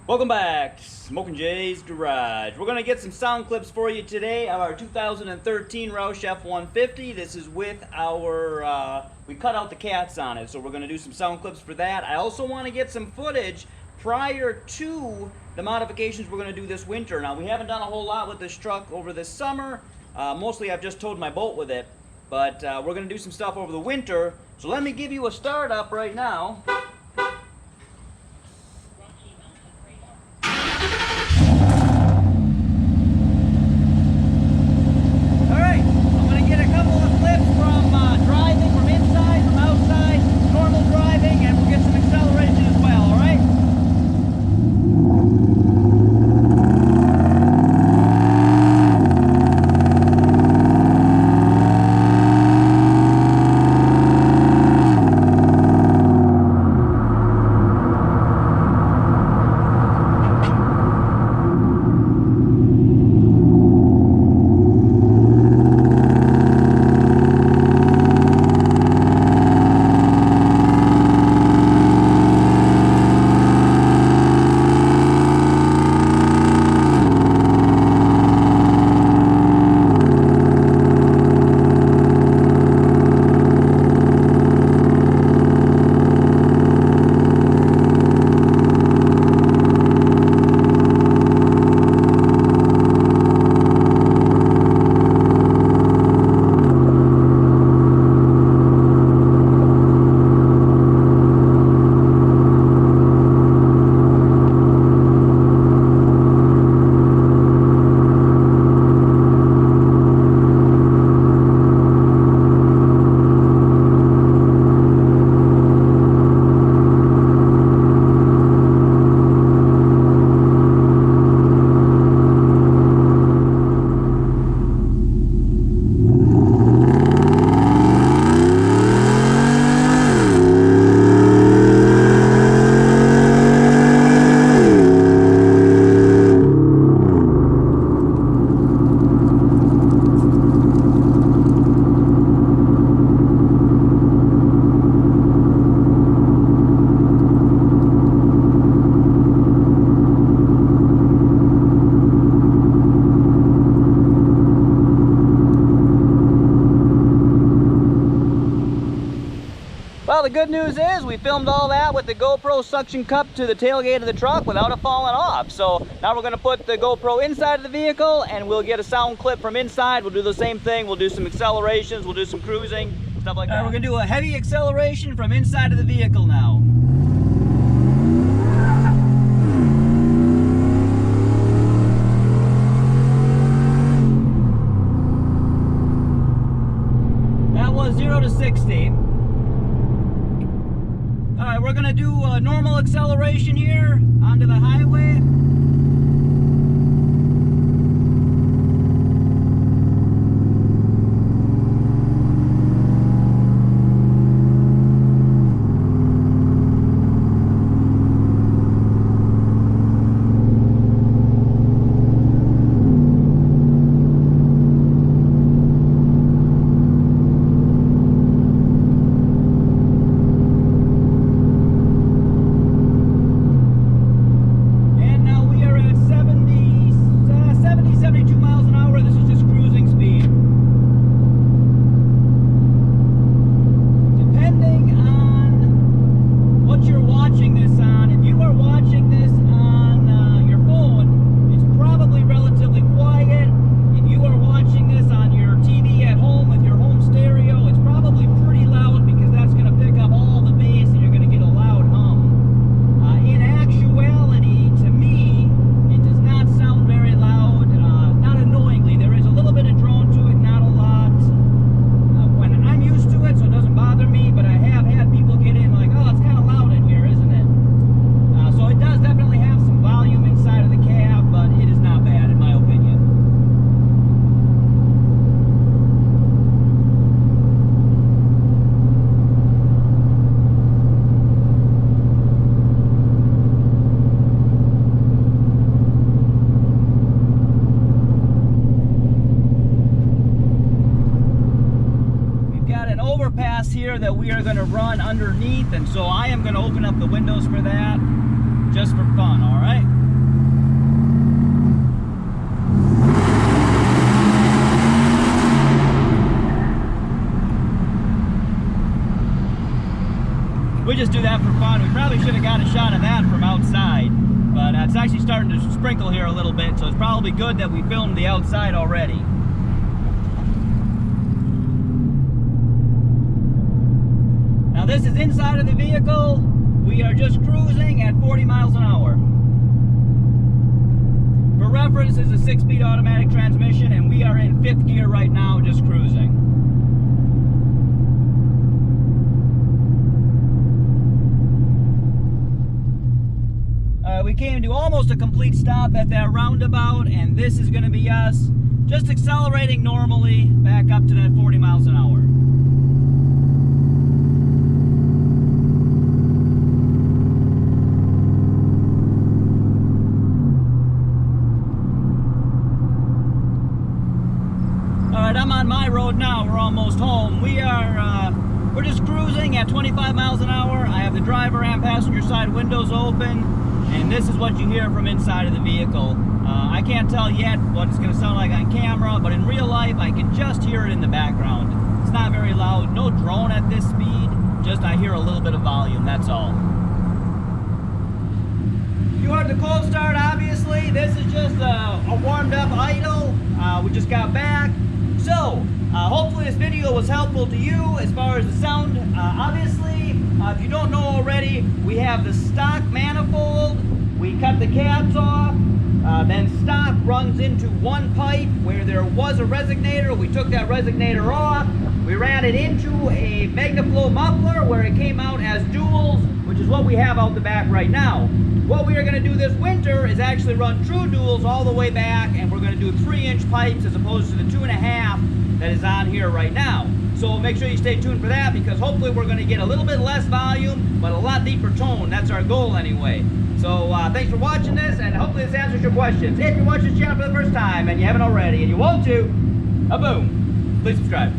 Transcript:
Welcome back to Smok'n Jay's Garage. We're going to get some sound clips for you today of our 2013 Roush F-150. This is with our, we cut out the cats on it, so we're going to do some sound clips for that. I also want to get some footage prior to the modifications we're going to do this winter. Now, we haven't done a whole lot with this truck over this summer. Mostly I've just towed my boat with it, but we're going to do some stuff over the winter. So let me give you a startup right now. Well, the good news is we filmed all that with the GoPro suction cup to the tailgate of the truck without it falling off. So now we're going to put the GoPro inside of the vehicle and we'll get a sound clip from inside. We'll do the same thing. We'll do some accelerations. We'll do some cruising, stuff like that. We're going to do a heavy acceleration from inside of the vehicle now. That was 0 to 60. Alright, we're going to do a normal acceleration here onto the highway. here that we are going to run underneath, and so I am going to open up the windows for that just for fun, all right? sprinkle here a little bit, so it's probably good that we filmed the outside already. Now this is inside of the vehicle. We are just cruising at 40 miles an hour. For reference, this is a 6-speed automatic transmission, and we are in 5th gear right now, just cruising. We came to almost a complete stop at that roundabout, and this is going to be us just accelerating normally back up to that 40 miles an hour. Alright, I'm on my road now. We're almost home. We're just cruising at 25 miles an hour. I have the driver and passenger side windows open. And this is what you hear from inside of the vehicle. I can't tell yet what it's going to sound like on camera, but in real life I can just hear it in the background. It's not very loud, no drone at this speed, just I hear a little bit of volume, that's all. You heard the cold start, obviously. This is just a warmed up idle. We just got back. So, hopefully this video was helpful to you as far as the sound. Obviously, if you don't know already, we have the stock manifold. We cut the caps off. Then stock runs into one pipe where there was a resonator. We took that resonator off. We ran it into a MagnaFlow muffler where it came out as duals, which is what we have out the back right now. What we are going to do this winter is actually run true duals all the way back, and we're going to do 3-inch pipes as opposed to the 2.5 that is on here right now. So make sure you stay tuned for that, because hopefully we're going to get a little bit less volume, but a lot deeper tone. That's our goal anyway. So thanks for watching this, and hopefully this answers your questions. If you watch this channel for the first time and you haven't already, and you want to, boom, please subscribe.